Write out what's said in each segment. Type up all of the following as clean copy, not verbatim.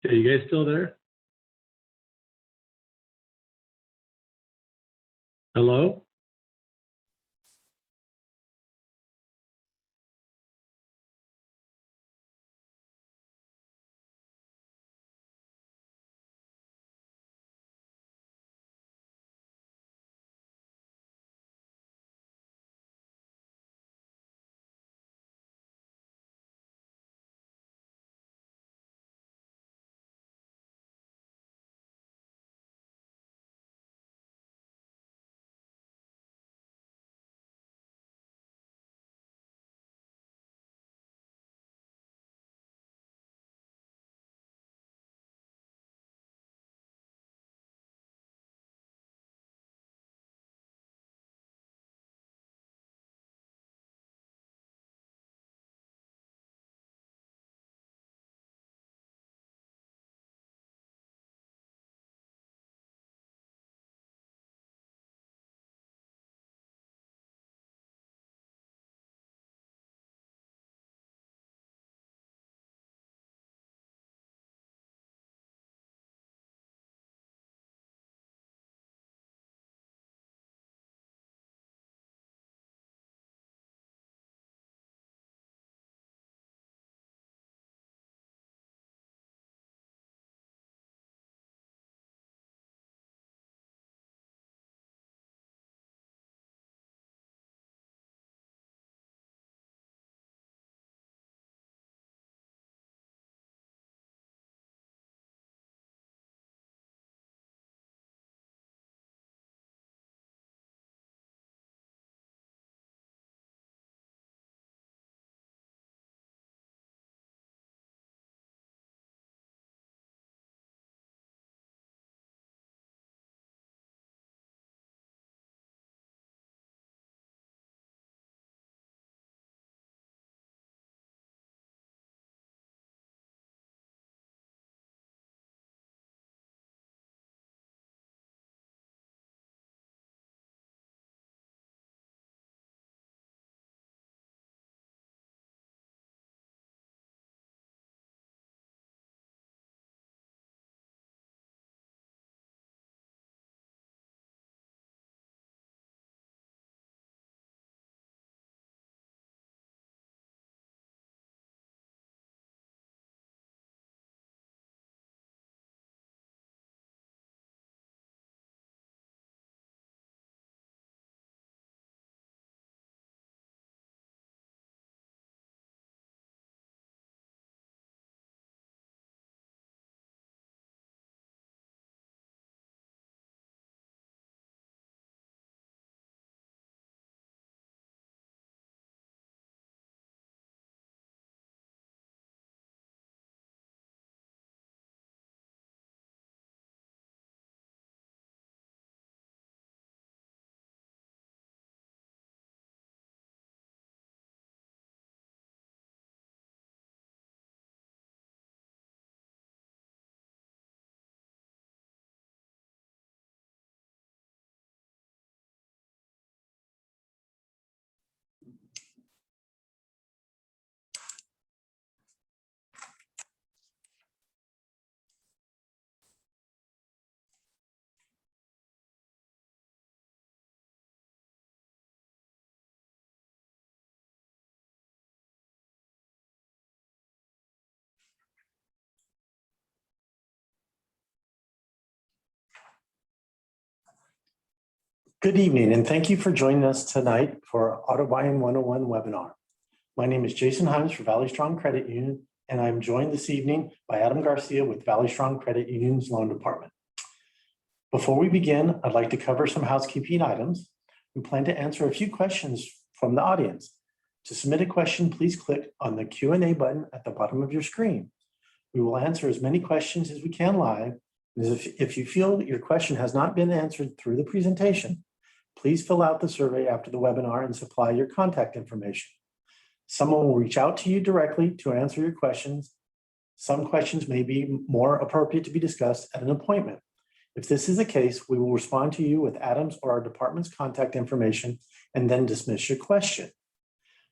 Okay, you guys still there? Hello? Good evening, and thank you for joining us tonight for our Auto Buying 101 webinar. My name is Jason Himes for Valley Strong Credit Union, and I'm joined this evening by Adam Garcia with Valley Strong Credit Union's Loan Department. Before we begin, I'd like to cover some housekeeping items. We plan to answer a few questions from the audience. To submit a question, please click on the Q&A button at the bottom of your screen. We will answer as many questions as we can live. If you feel your question has not been answered through the presentation, please fill out the survey after the webinar and supply your contact information. Someone will reach out to you directly to answer your questions. Some questions may be more appropriate to be discussed at an appointment. If this is the case, we will respond to you with Adam's or our department's contact information and then dismiss your question.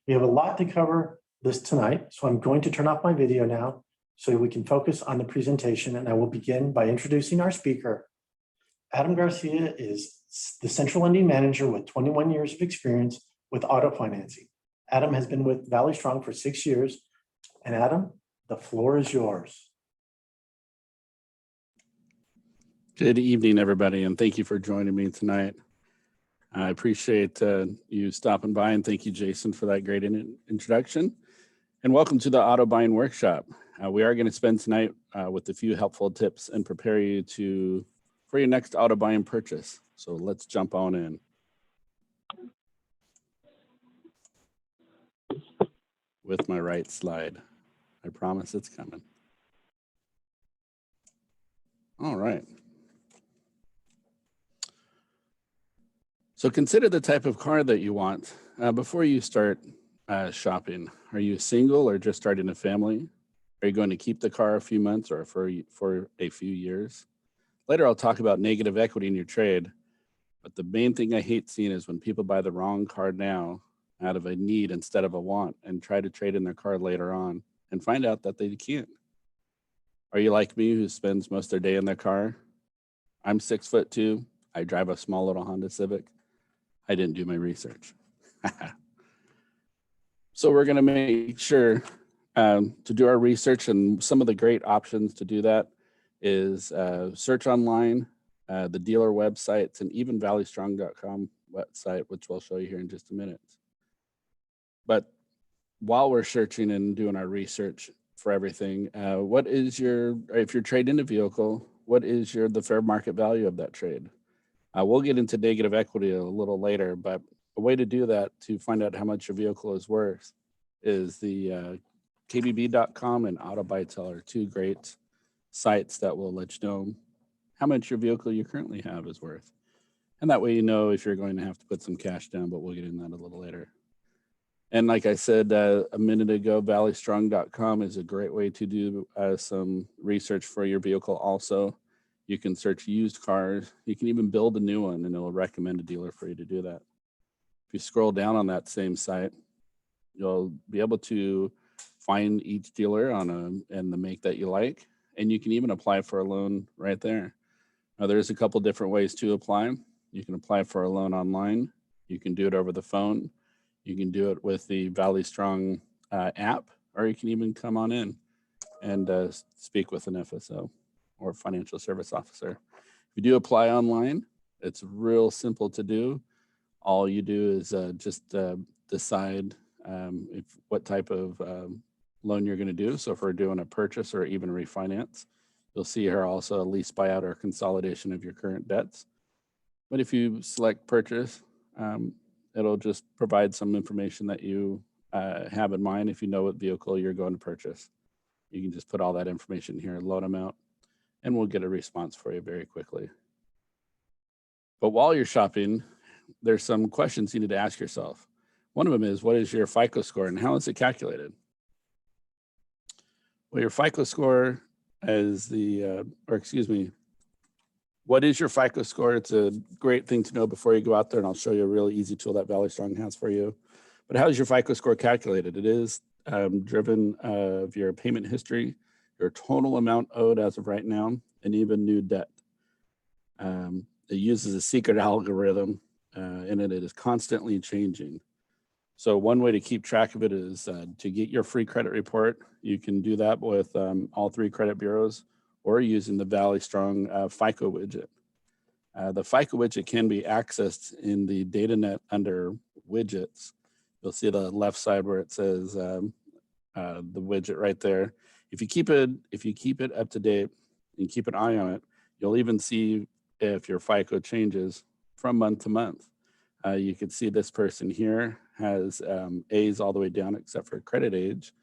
We have a lot to cover this tonight, so I'm going to turn off my video now so we can focus on the presentation, and I will begin by introducing our speaker. Adam Garcia is the Central Lending Manager with 21 years of experience with auto financing. Adam has been with Valley Strong for 6 years. And Adam, the floor is yours. Good evening, everybody, and thank you for joining me tonight. I appreciate you stopping by, and thank you, Jason, for that great introduction. And welcome to the Auto Buying Workshop. We are going to spend tonight with a few helpful tips and prepare you for your next auto buying purchase. So let's jump on in. With my right slide. I promise it's coming. All right. So consider the type of car that you want before you start shopping. Are you single or just starting a family? Are you going to keep the car a few months or for a few years? Later, I'll talk about negative equity in your trade. But the main thing I hate seeing is when people buy the wrong car now out of a need instead of a want and try to trade in their car later on and find out that they can't. Are you like me who spends most of their day in their car? I'm 6'2". I drive a small little Honda Civic. I didn't do my research. So we're going to make sure to do our research, and some of the great options to do that is search online, the dealer websites, and even valleystrong.com website, which we'll show you here in just a minute. But while we're searching and doing our research for everything, if you're trading a vehicle, what is the fair market value of that trade? We'll get into negative equity a little later, but a way to do that to find out how much your vehicle is worth is the kbb.com and AutoBuyTel are two great sites that will let you know how much your vehicle you currently have is worth. And that way you know if you're going to have to put some cash down, but we'll get into that a little later. And like I said a minute ago, valleystrong.com is a great way to do some research for your vehicle also. You can search used cars. You can even build a new one, and it'll recommend a dealer for you to do that. If you scroll down on that same site, you'll be able to find each dealer and the make that you like, and you can even apply for a loan right there. Now, there's a couple different ways to apply. You can apply for a loan online. You can do it over the phone. You can do it with the Valley Strong app, or you can even come on in and speak with an FSO or financial service officer. If you do apply online, it's real simple to do. All you do is just decide what type of loan you're going to do. So if we're doing a purchase or even refinance, you'll see here also a lease buyout or consolidation of your current debts. But if you select purchase, it'll just provide some information that you have in mind if you know what vehicle you're going to purchase. You can just put all that information here, load them out, and we'll get a response for you very quickly. But while you're shopping, there's some questions you need to ask yourself. One of them is, what is your FICO score and how is it calculated? Well, your FICO score is what is your FICO score? It's a great thing to know before you go out there, and I'll show you a really easy tool that Valley Strong has for you. But how is your FICO score calculated? It is driven of your payment history, your total amount owed as of right now, and even new debt. It uses a secret algorithm, and it is constantly changing. So one way to keep track of it is to get your free credit report. You can do that with all three credit bureaus or using the Valley Strong FICO widget. The FICO widget can be accessed in the DataNet under widgets. You'll see the left side where it says the widget right there. If you keep it up to date and keep an eye on it, you'll even see if your FICO changes from month to month. You can see this person here has A's all the way down except for credit age.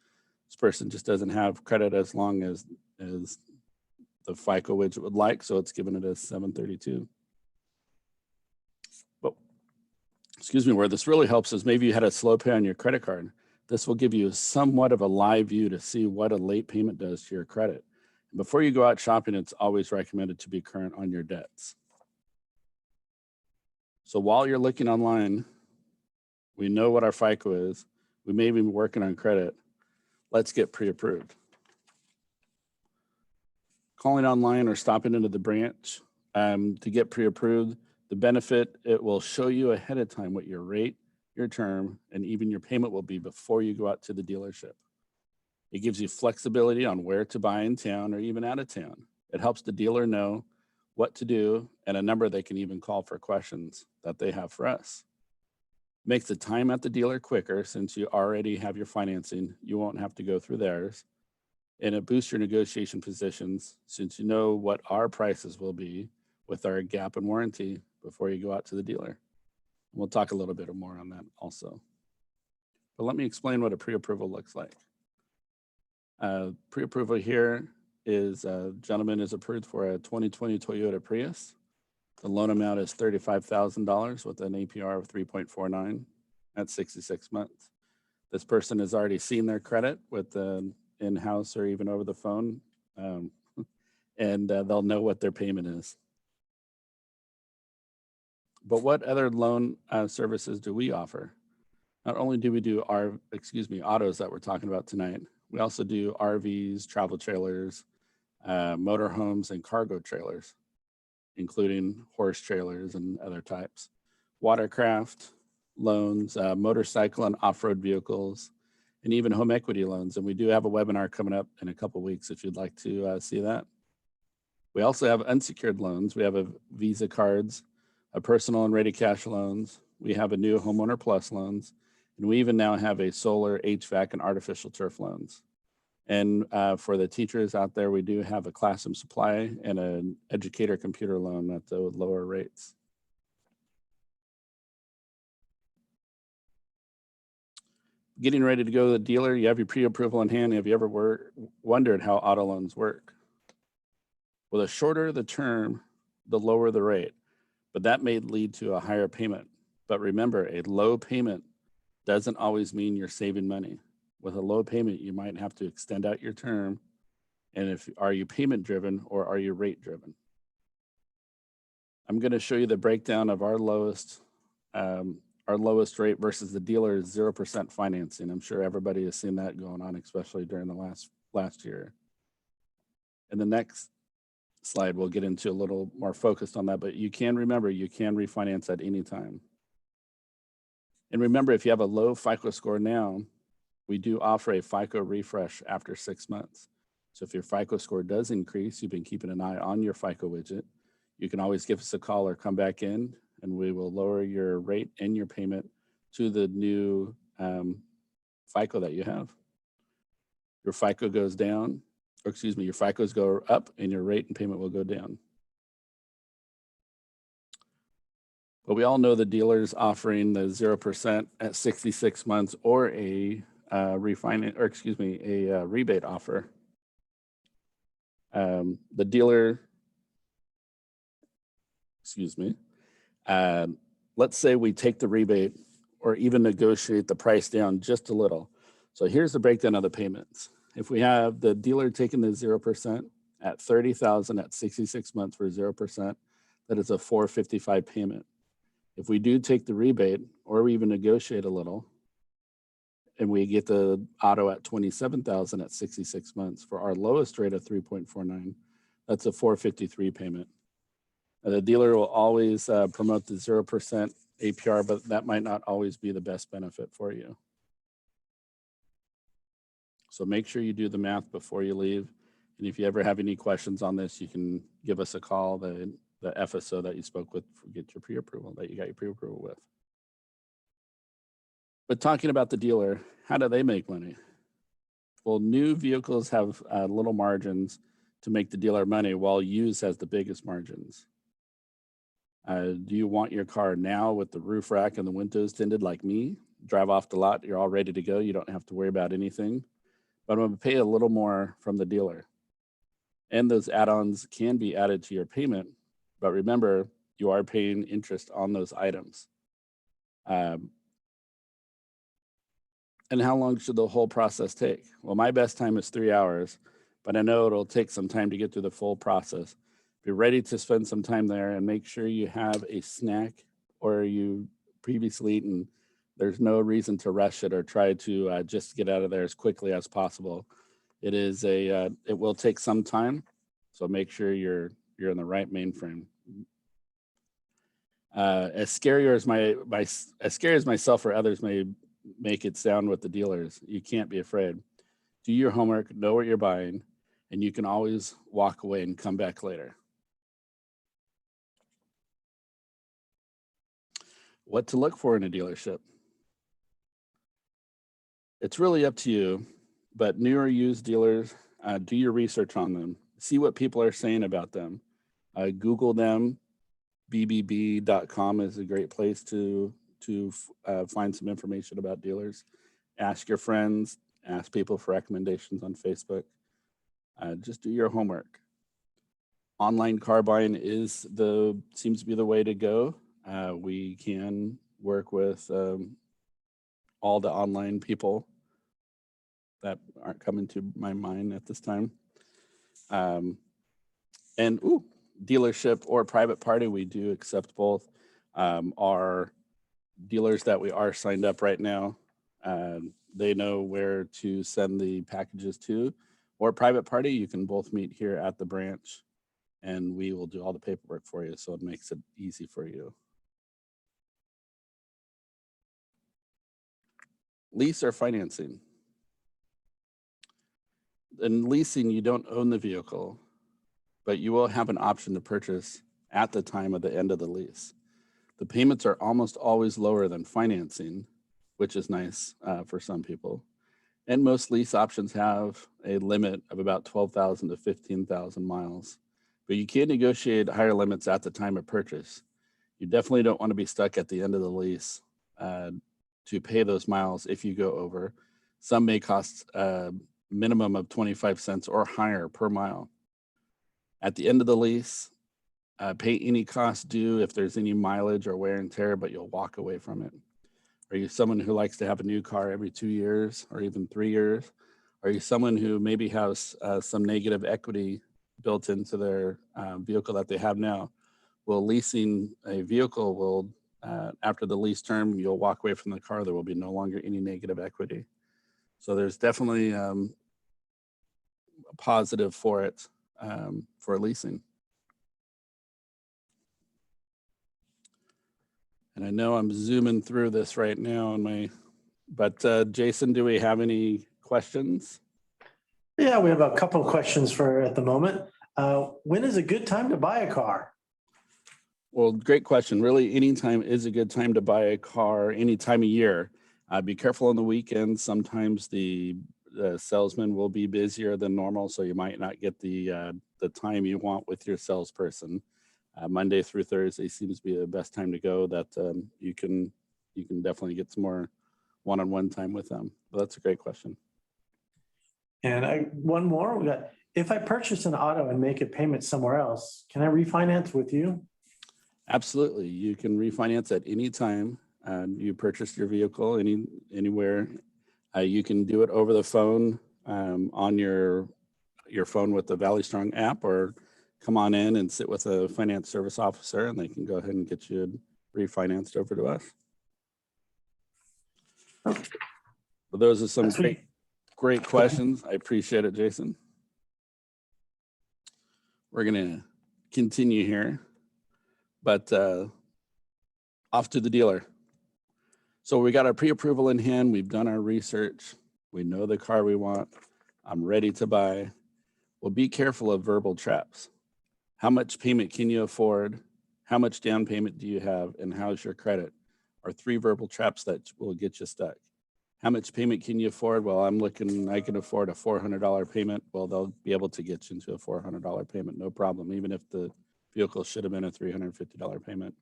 This person just doesn't have credit as long as the FICO widget would like, so it's given it a 732. But excuse me, where this really helps is maybe you had a slow pay on your credit card. This will give you somewhat of a live view to see what a late payment does to your credit. And before you go out shopping, it's always recommended to be current on your debts. So while you're looking online, we know what our FICO is. We may be working on credit. Let's get pre-approved. calling online or stopping into the branch to get pre-approved. The benefit, it will show you ahead of time what your rate, your term, and even your payment will be before you go out to the dealership. It gives you flexibility on where to buy in town or even out of town. It helps the dealer know what to do and a number they can even call for questions that they have for us. Makes the time at the dealer quicker since you already have your financing. You won't have to go through theirs. And it boosts your negotiation positions since you know what our prices will be with our gap and warranty before you go out to the dealer. We'll talk a little bit more on that also. But let me explain what a pre-approval looks like. Pre-approval here is a gentleman is approved for a 2020 Toyota Prius. The loan amount is $35,000 with an APR of 3.49 at 66 months. This person has already seen their credit with the in-house or even over the phone, and they'll know what their payment is. But what other loan services do we offer? Not only do we do autos that we're talking about tonight, we also do RVs, travel trailers, motorhomes, and cargo trailers, including horse trailers and other types, watercraft loans, motorcycle and off-road vehicles, and even home equity loans. And we do have a webinar coming up in a couple of weeks if you'd like to see that. We also have unsecured loans. We have a Visa cards, a personal and ready cash loans. We have a new homeowner plus loans, and we even now have a solar, HVAC, and artificial turf loans. And for the teachers out there, we do have a classroom supply and an educator computer loan at the lower rates. Getting ready to go to the dealer, you have your pre-approval in hand. Have you ever wondered how auto loans work? Well, the shorter the term, the lower the rate, but that may lead to a higher payment. But remember, a low payment doesn't always mean you're saving money. With a low payment, you might have to extend out your term. And are you payment driven or are you rate driven? I'm going to show you the breakdown of our lowest rate versus the dealer's 0% financing. I'm sure everybody has seen that going on, especially during the last year. And the next slide, we'll get into a little more focused on that, but you can remember, you can refinance at any time. And remember, if you have a low FICO score now, we do offer a FICO refresh after 6 months. So if your FICO score does increase, you've been keeping an eye on your FICO widget, you can always give us a call or come back in and we will lower your rate and your payment to the new FICO that you have. Your FICO goes down, or excuse me, your FICOs go up and your rate and payment will go down. But we all know the dealer's offering the 0% at 66 months or a rebate offer. The dealer, let's say we take the rebate or even negotiate the price down just a little. So here's the breakdown of the payments. If we have the dealer taking the 0% at $30,000 at 66 months for 0%, that is a $455 payment. If we do take the rebate or we even negotiate a little and we get the auto at $27,000 at 66 months for our lowest rate of 3.49, that's a $453 payment. The dealer will always promote the 0% APR, but that might not always be the best benefit for you. So make sure you do the math before you leave. And if you ever have any questions on this, you can give us a call, the FSO that you spoke with, get your pre-approval, that you got your pre-approval with. But talking about the dealer, how do they make money? Well, new vehicles have little margins to make the dealer money, while used has the biggest margins. Do you want your car now with the roof rack and the windows tinted like me? Drive off the lot, you're all ready to go. You don't have to worry about anything. But I'm going to pay a little more from the dealer. And those add-ons can be added to your payment. But remember, you are paying interest on those items. And how long should the whole process take? Well, my best time is 3 hours, but I know it'll take some time to get through the full process. Be ready to spend some time there and make sure you have a snack or you previously eaten. There's no reason to rush it or try to just get out of there as quickly as possible. It will take some time. So make sure you're in the right mainframe. As scary as myself or others may make it sound with the dealers, you can't be afraid. Do your homework, know what you're buying, and you can always walk away and come back later. What to look for in a dealership? It's really up to you, but new or used dealers, do your research on them. See what people are saying about them. Google them. bbb.com is a great place to find some information about dealers. Ask your friends, ask people for recommendations on Facebook. Just do your homework. Online car buying seems to be the way to go. We can work with all the online people that aren't coming to my mind at this time. Dealership or private party, we do accept both. Our dealers that we are signed up right now, they know where to send the packages to. Or private party, you can both meet here at the branch and we will do all the paperwork for you, so it makes it easy for you. Lease or financing. In leasing, you don't own the vehicle, but you will have an option to purchase at the time of the end of the lease. The payments are almost always lower than financing, which is nice for some people. And most lease options have a limit of about 12,000 to 15,000 miles, but you can negotiate higher limits at the time of purchase. You definitely don't want to be stuck at the end of the lease to pay those miles if you go over. Some may cost a minimum of 25 cents or higher per mile. At the end of the lease, pay any cost due if there's any mileage or wear and tear, but you'll walk away from it. Are you someone who likes to have a new car every 2 years or even 3 years? Are you someone who maybe has some negative equity built into their vehicle that they have now? Well, leasing a vehicle will, after the lease term, you'll walk away from the car. There will be no longer any negative equity. So there's definitely a positive for it, for leasing. And I know I'm zooming through this right now but Jason, do we have any questions? Yeah, we have a couple of questions for at the moment. When is a good time to buy a car? Well, great question. Really, any time is a good time to buy a car, any time of year. Be careful on the weekends. Sometimes the salesman will be busier than normal, so you might not get the time you want with your salesperson. Monday through Thursday seems to be the best time to go. That you can definitely get some more one-on-one time with them. But that's a great question. And one more. We got, if I purchase an auto and make a payment somewhere else, can I refinance with you? Absolutely, you can refinance at any time. You purchased your vehicle anywhere. You can do it over the phone on your phone with the Valley Strong app, or come on in and sit with a finance service officer and they can go ahead and get you refinanced over to us. So those are some great questions. I appreciate it, Jason. We're gonna continue here, but off to the dealer. So we got our pre-approval in hand. We've done our research. We know the car we want. I'm ready to buy. Well, be careful of verbal traps. How much payment can you afford? How much down payment do you have? And how's your credit? Are 3 verbal traps that will get you stuck. How much payment can you afford? Well, I can afford a $400 payment. Well, they'll be able to get you into a $400 payment, no problem, even if the vehicle should have been a $350 payment.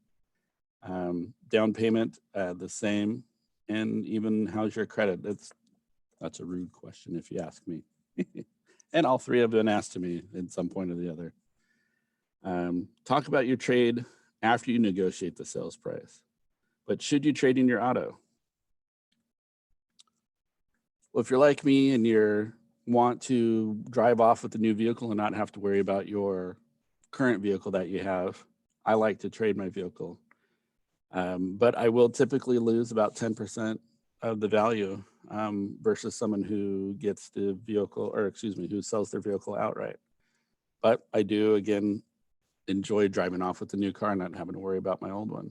Down payment, the same. And even how's your credit? That's a rude question if you ask me. And all 3 have been asked to me at some point or the other. Talk about your trade after you negotiate the sales price. But should you trade in your auto? Well, if you're like me and you want to drive off with the new vehicle and not have to worry about your current vehicle that you have, I like to trade my vehicle. But I will typically lose about 10% of the value versus someone who gets the vehicle, or excuse me, who sells their vehicle outright. But I do, again, enjoy driving off with the new car and not having to worry about my old one.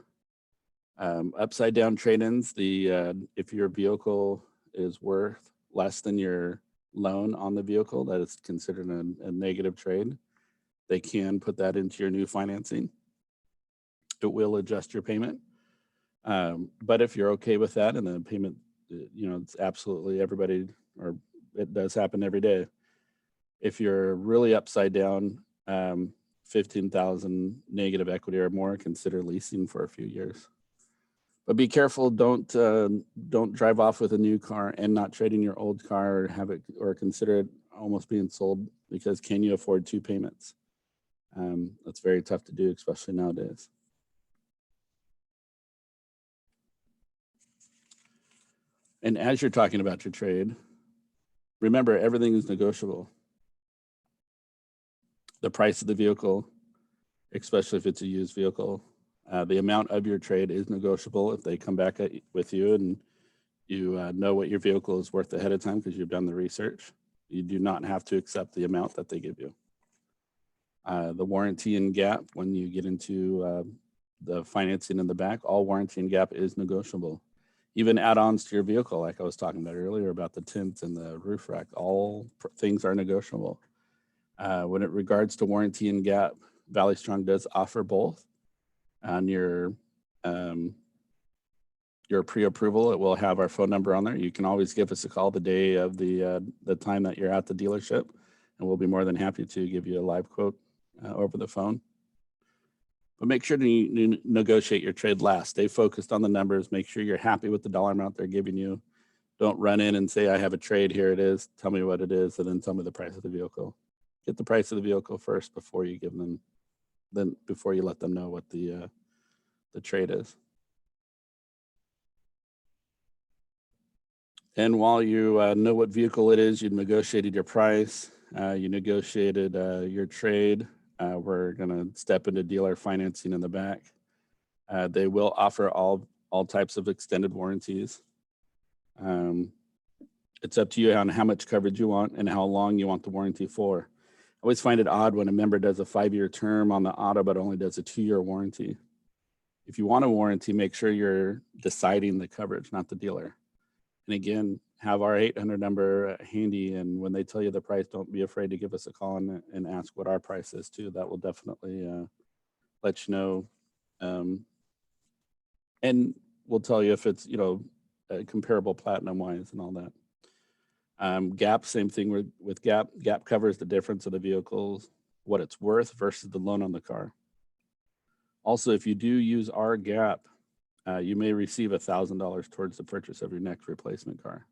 Upside down trade-ins, if your vehicle is worth less than your loan on the vehicle, that is considered a negative trade. They can put that into your new financing. It will adjust your payment. But if you're okay with that and the payment, it's absolutely everybody, or it does happen every day. If you're really upside down, 15,000 negative equity or more, consider leasing for a few years. But be careful, don't drive off with a new car and not trade in your old car or have it or consider it almost being sold, because can you afford 2 payments? That's very tough to do, especially nowadays. And as you're talking about your trade, remember everything is negotiable. The price of the vehicle, especially if it's a used vehicle, the amount of your trade is negotiable. If they come back with you and you know what your vehicle is worth ahead of time because you've done the research, you do not have to accept the amount that they give you. The warranty and gap, when you get into the financing in the back, all warranty and gap is negotiable. Even add-ons to your vehicle, like I was talking about earlier about the tint and the roof rack, all things are negotiable. When it regards to warranty and gap, Valley Strong does offer both. On your pre-approval, it will have our phone number on there. You can always give us a call the day of the time that you're at the dealership, and we'll be more than happy to give you a live quote over the phone. But make sure to negotiate your trade last. Stay focused on the numbers. Make sure you're happy with the dollar amount they're giving you. Don't run in and say, I have a trade, here it is. Tell me what it is, and then tell me the price of the vehicle. Get the price of the vehicle first before you give them, before you let them know what the trade is. And while you know what vehicle it is, you negotiated your price, you negotiated your trade. We're gonna step into dealer financing in the back. They will offer all types of extended warranties. It's up to you on how much coverage you want and how long you want the warranty for. I always find it odd when a member does a 5-year term on the auto, but only does a 2-year warranty. If you want a warranty, make sure you're deciding the coverage, not the dealer. And again, have our 800 number handy, and when they tell you the price, don't be afraid to give us a call and ask what our price is too. That will definitely let you know. And we'll tell you if it's, comparable platinum wise and all that. Gap, same thing with Gap. Gap covers the difference of the vehicles, what it's worth versus the loan on the car. Also, if you do use our Gap, you may receive $1,000 towards the purchase of your next replacement car.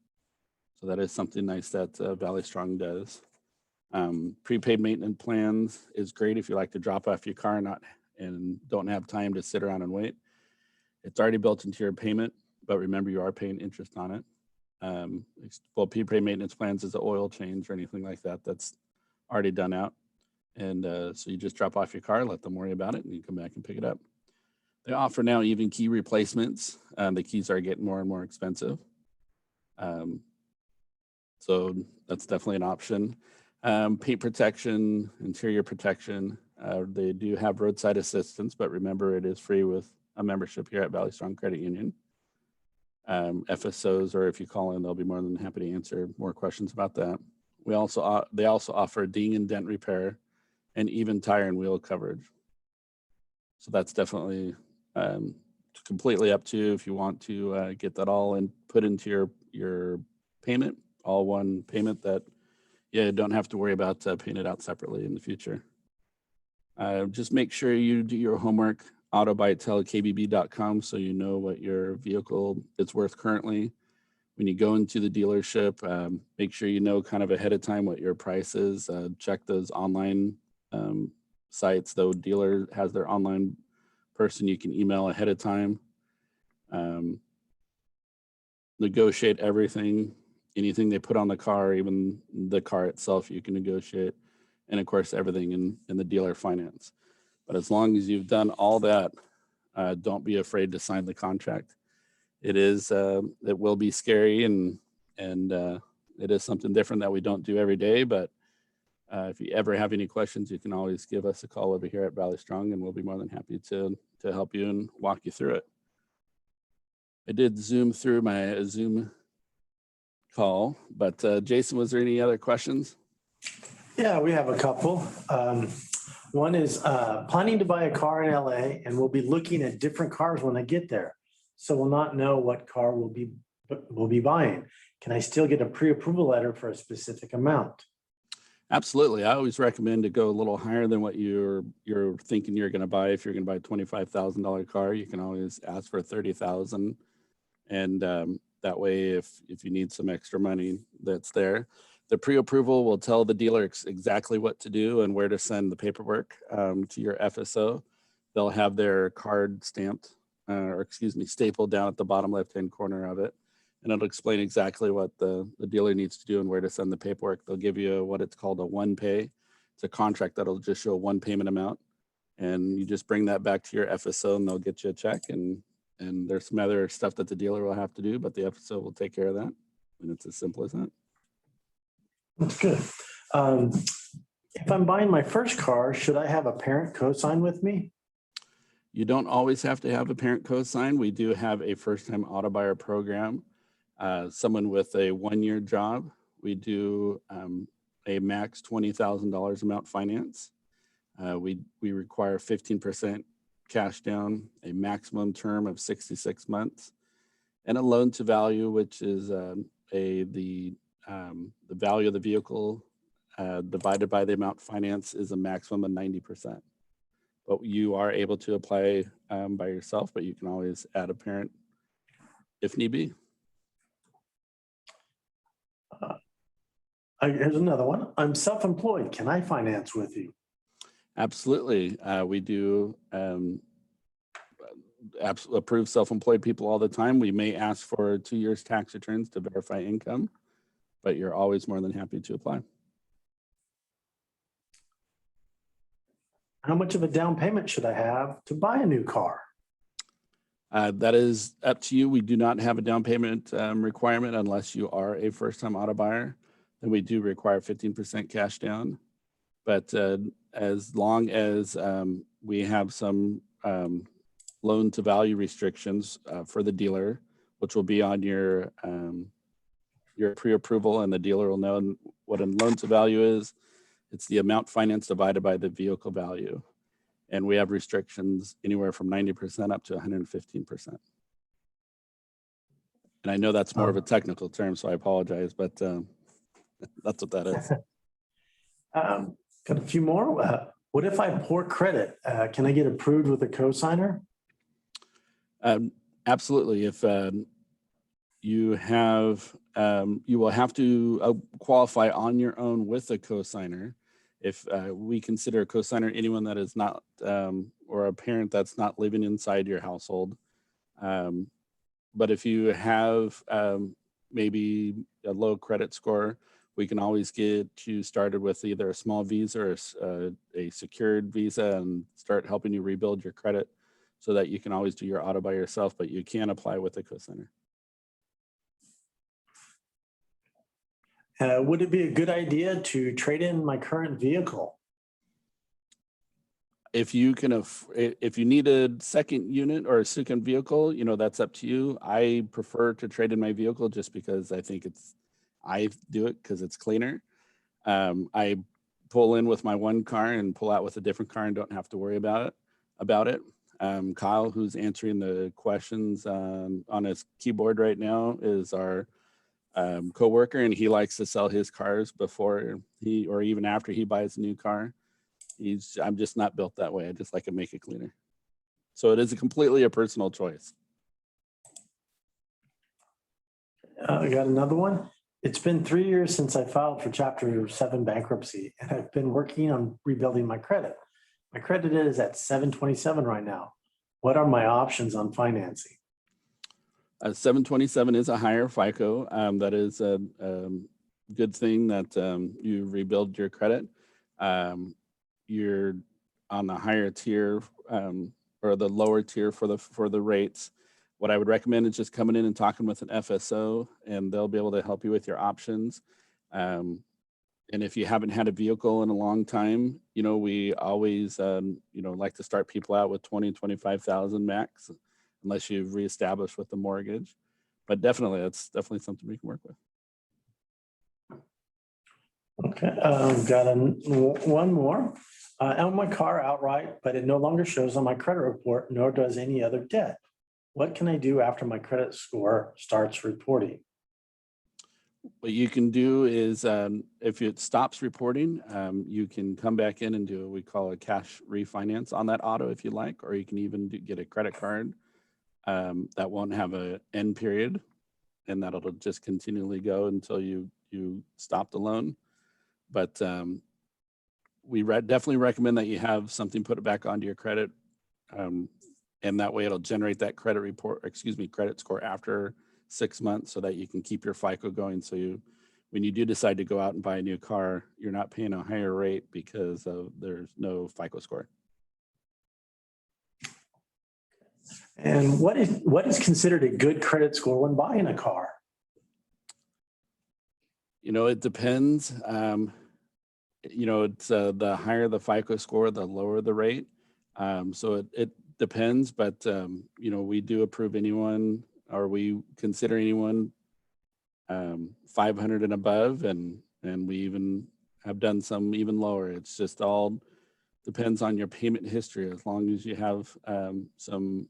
So that is something nice that Valley Strong does. Prepaid maintenance plans is great if you like to drop off your car and don't have time to sit around and wait. It's already built into your payment, but remember you are paying interest on it. Well, prepaid maintenance plans is an oil change or anything like that. That's already done out. And so you just drop off your car, let them worry about it, and you come back and pick it up. They offer now even key replacements. The keys are getting more and more expensive. So that's definitely an option. Paint protection, interior protection. They do have roadside assistance, but remember it is free with a membership here at Valley Strong Credit Union. FSOs, or if you call in, they'll be more than happy to answer more questions about that. They also offer ding and dent repair and even tire and wheel coverage. So that's definitely completely up to you if you want to get that all and put into your payment, all one payment that you don't have to worry about paying it out separately in the future. Just make sure you do your homework, autobuytelekbb.com, so you know what your vehicle is worth currently. When you go into the dealership, make sure you know kind of ahead of time what your price is. Check those online sites. The dealer has their online person you can email ahead of time. Negotiate everything, anything they put on the car, even the car itself, you can negotiate. And of course, everything in the dealer finance. But as long as you've done all that, don't be afraid to sign the contract. It will be scary and it is something different that we don't do every day, but If you ever have any questions, you can always give us a call over here at Valley Strong, and we'll be more than happy to help you and walk you through it. I did zoom through my Zoom call, but Jason, was there any other questions? Yeah, we have a couple. One is planning to buy a car in LA, and we'll be looking at different cars when I get there. So we'll not know what car we'll be buying. Can I still get a pre-approval letter for a specific amount? Absolutely. I always recommend to go a little higher than what you're thinking you're going to buy. If you're going to buy a $25,000 car, you can always ask for $30,000, and that way, if you need some extra money, that's there. The pre-approval will tell the dealer exactly what to do and where to send the paperwork to your FSO. They'll have their card stamped, stapled down at the bottom left-hand corner of it. And it'll explain exactly what the dealer needs to do and where to send the paperwork. They'll give you what it's called a one pay. It's a contract that'll just show one payment amount. And you just bring that back to your FSO and they'll get you a check. And there's some other stuff that the dealer will have to do, but the FSO will take care of that. And it's as simple as that. That's good. If I'm buying my first car, should I have a parent co-sign with me? You don't always have to have a parent co-sign. We do have a first-time auto buyer program. Someone with a one-year job, we do a max $20,000 amount finance. We require 15% cash down, a maximum term of 66 months, and a loan to value, which is the value of the vehicle divided by the amount finance is a maximum of 90%. But you are able to apply by yourself, but you can always add a parent if need be. Here's another one. I'm self-employed. Can I finance with you? Absolutely. We do approve self-employed people all the time. We may ask for 2 years tax returns to verify income, but you're always more than happy to apply. How much of a down payment should I have to buy a new car? That is up to you. We do not have a down payment requirement unless you are a first-time auto buyer. Then we do require 15% cash down. But as long as we have some loan to value restrictions for the dealer, which will be on your pre-approval, and the dealer will know what a loan to value is. It's the amount financed divided by the vehicle value. And we have restrictions anywhere from 90% up to 115%. And I know that's more of a technical term, so I apologize, but that's what that is. Got a few more. What if I have poor credit? Can I get approved with a cosigner? Absolutely. If you will have to qualify on your own with a cosigner. If we consider a cosigner anyone that is not, or a parent that's not living inside your household. But if you have maybe a low credit score, we can always get you started with either a small visa or a secured visa and start helping you rebuild your credit so that you can always do your auto by yourself, but you can apply with a cosigner. Would it be a good idea to trade in my current vehicle? If you can, if you need a second unit or a second vehicle, that's up to you. I prefer to trade in my vehicle just because I think I do it because it's cleaner. I pull in with my one car and pull out with a different car and don't have to worry about it. Kyle, who's answering the questions on his keyboard right now, is our co-worker, and he likes to sell his cars before or even after he buys a new car. I'm just not built that way. I just like to make it cleaner. So it is completely a personal choice. I got another one. It's been 3 years since I filed for Chapter 7 bankruptcy, and I've been working on rebuilding my credit. My credit is at 727 right now. What are my options on financing? 727 is a higher FICO. That is a good thing that you rebuild your credit. You're on the higher tier or the lower tier for the rates. What I would recommend is just coming in and talking with an FSO, and they'll be able to help you with your options. And if you haven't had a vehicle in a long time, we always, like to start people out with 20, 25,000 max, unless you've reestablished with the mortgage. But definitely, that's definitely something we can work with. Okay, one more. I own my car outright, but it no longer shows on my credit report, nor does any other debt. What can I do after my credit score starts reporting? What you can do is, if it stops reporting, you can come back in and do what we call a cash refinance on that auto if you like, or you can even get a credit card that won't have an end period, and that'll just continually go until you stop the loan. But we definitely recommend that you have something put it back onto your credit, and that way it'll generate that credit score after 6 months, so that you can keep your FICO going. So when you do decide to go out and buy a new car, you're not paying a higher rate because there's no FICO score. And what is considered a good credit score when buying a car? It depends. It's the higher the FICO score, the lower the rate. So it depends, but we do approve anyone, or we consider anyone 500 and above, and we even have done some even lower. It's just all depends on your payment history. As long as you have some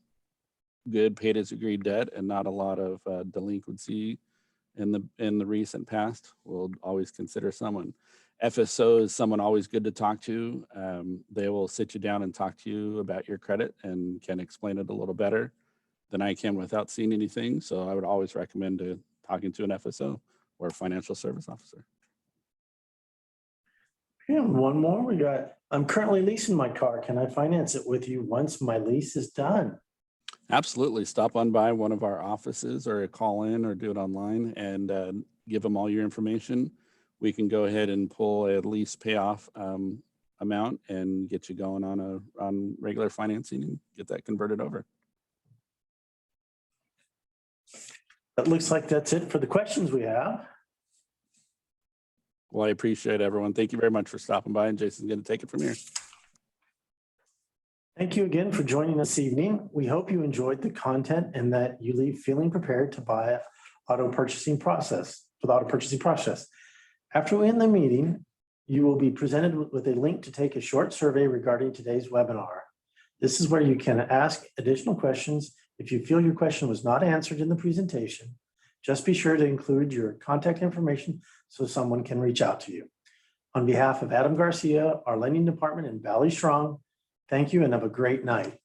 good paid as agreed debt and not a lot of delinquency in the recent past, we'll always consider someone. FSO is someone always good to talk to. They will sit you down and talk to you about your credit and can explain it a little better than I can without seeing anything. So I would always recommend talking to an FSO or a financial service officer. Yeah, one more. I'm currently leasing my car. Can I finance it with you once my lease is done? Absolutely. Stop on by one of our offices, or call in, or do it online, and give them all your information. We can go ahead and pull a lease payoff amount and get you going on regular financing and get that converted over. It looks like that's it for the questions we have. Well, I appreciate everyone. Thank you very much for stopping by, and Jason's going to take it from here. Thank you again for joining us this evening. We hope you enjoyed the content and that you leave feeling prepared to buy for the auto purchasing process. After we end the meeting, you will be presented with a link to take a short survey regarding today's webinar. This is where you can ask additional questions. If you feel your question was not answered in the presentation, just be sure to include your contact information so someone can reach out to you. On behalf of Adam Garcia, our lending department, and Valley Strong, thank you and have a great night.